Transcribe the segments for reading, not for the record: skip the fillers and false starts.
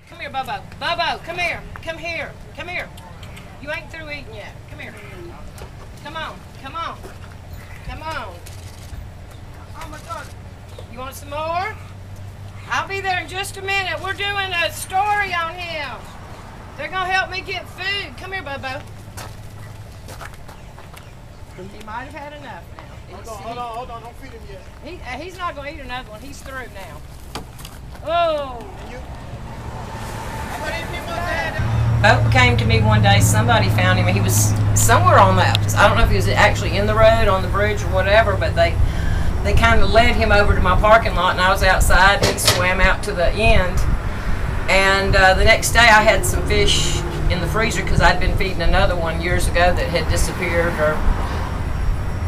Come here, Bobo. Bobo, come here. Come here. Come here. You ain't through eating yet. Come here. Come on. Come on. Come on. Oh my God. You want some more? I'll be there in just a minute. We're doing a story on him. They're going to help me get food. Come here, Bobo. He might have had enough now. Hold on. Don't feed him yet. He's not going to eat another one. He's through now. Oh. Boat came to me one day. Somebody found him. He was somewhere on that. I don't know if he was actually in the road, on the bridge, or whatever, but they kind of led him over to my parking lot, and I was outside, and he swam out to the end. And the next day I had some fish in the freezer because I'd been feeding another one years ago that had disappeared.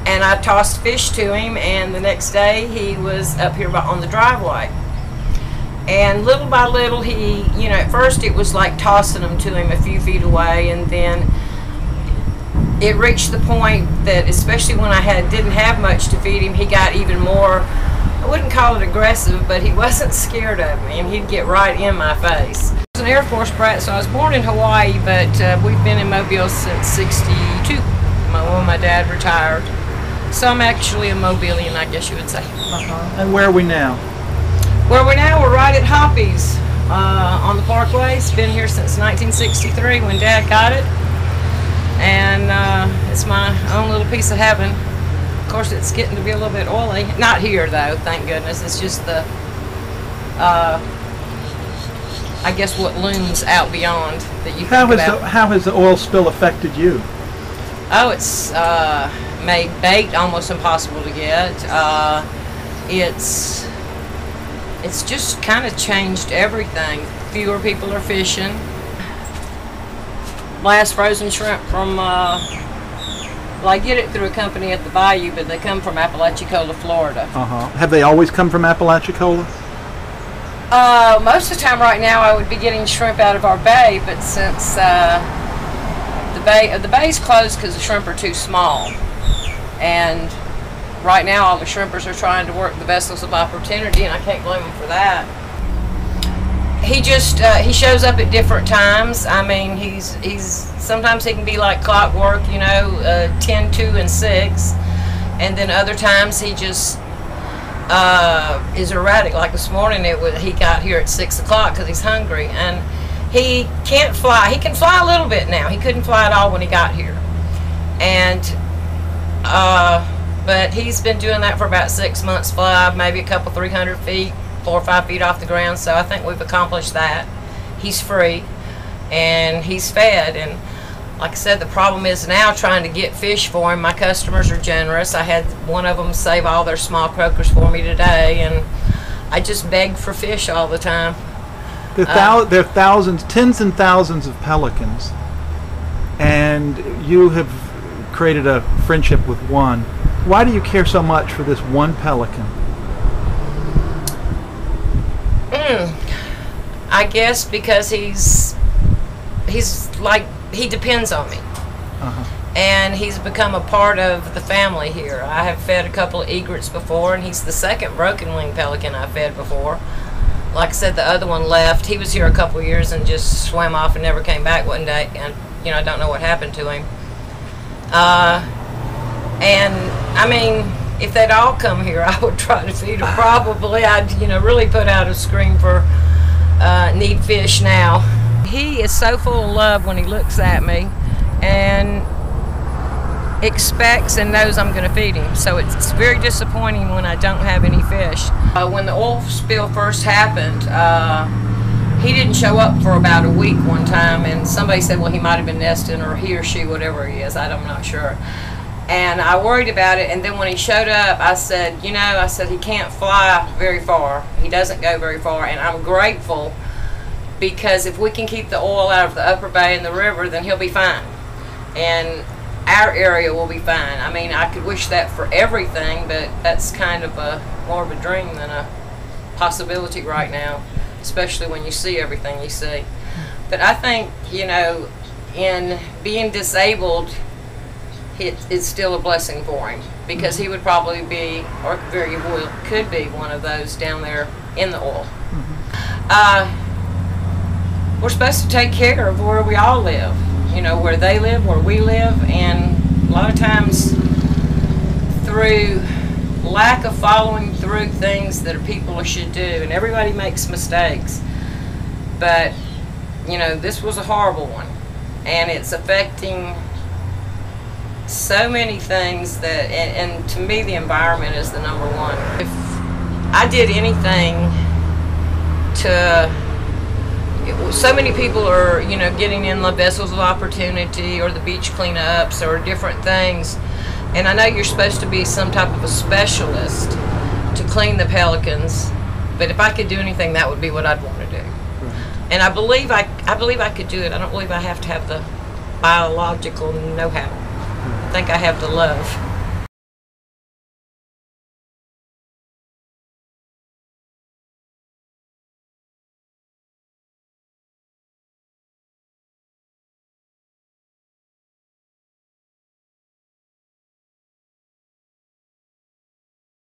And I tossed fish to him, and the next day he was up here on the driveway. And little by little, he, at first it was like tossing them to him a few feet away, and then it reached the point that, especially when I didn't have much to feed him, he got even more, I wouldn't call it aggressive, but he wasn't scared of me, and he'd get right in my face. I was an Air Force brat, so I was born in Hawaii, but we've been in Mobile since '62, when my dad retired. So I'm actually a Mobilian, I guess you would say. And where are we now? Where we're now, we're right at Hoppy's on the Parkway. It's been here since 1963 when Dad got it. And it's my own little piece of heaven. Of course, it's getting to be a little bit oily. Not here, though, thank goodness. It's just the, I guess, what looms out beyond that you think about. How has the oil spill affected you? Oh, it's made bait almost impossible to get. It's just kind of changed everything. Fewer people are fishing. Last frozen shrimp from, well, I get it through a company at the bayou, but they come from Apalachicola, Florida. Have they always come from Apalachicola? Most of the time right now I would be getting shrimp out of our bay, but since the bay's closed because the shrimp are too small. And right now all the shrimpers are trying to work the vessels of opportunity, and I can't blame them for that. He just, he shows up at different times. I mean, sometimes he can be like clockwork, 10, 2, and 6. And then other times he just is erratic. Like this morning, he got here at 6 o'clock because he's hungry. And he can't fly. He can fly a little bit now. He couldn't fly at all when he got here. And, but he's been doing that for about 6 months, fly maybe a couple 300 feet, 4 or 5 feet off the ground. So I think we've accomplished that. He's free and he's fed. And like I said, the problem is now trying to get fish for him. My customers are generous. I had one of them save all their small croakers for me today, and I just beg for fish all the time. There are thousands, tens and thousands of pelicans, and you have created a friendship with one. Why do you care so much for this one pelican? I guess because he's like, he depends on me. And he's become a part of the family here. I have fed a couple of egrets before, and he's the second broken wing pelican I've fed before. Like I said, the other one left. He was here a couple of years and just swam off and never came back one day, and I don't know what happened to him. And I mean, if they'd all come here, I would try to feed them. Probably I'd really put out a scream for need fish now. He is so full of love when he looks at me and expects and knows I'm going to feed him. So it's very disappointing when I don't have any fish. When the oil spill first happened, he didn't show up for about a week one time, and somebody said, well, he might have been nesting, or he or she, whatever he is, I'm not sure. And I worried about it, and then when he showed up, I said, he can't fly very far. He doesn't go very far, and I'm grateful, because if we can keep the oil out of the upper bay and the river, then he'll be fine. And our area will be fine. I mean, I could wish that for everything, but that's kind of more of a dream than a possibility right now, especially when you see everything you see. But I think, in being disabled, it's still a blessing for him, because he would probably be, or very well could be, one of those down there in the oil. we're supposed to take care of where we all live, you know, where they live, where we live, and a lot of times through lack of following through things that people should do, and everybody makes mistakes, but you know, this was a horrible one, and it's affecting so many things that, and to me the environment is the number one. If I did anything so many people are, you know, getting in the vessels of opportunity or the beach cleanups or different things, and I know you're supposed to be some type of a specialist to clean the Pelicans, but if I could do anything, that would be what I'd want to do. Right. And I believe I could do it. I don't believe I have to have the biological know-how. I think I have the love.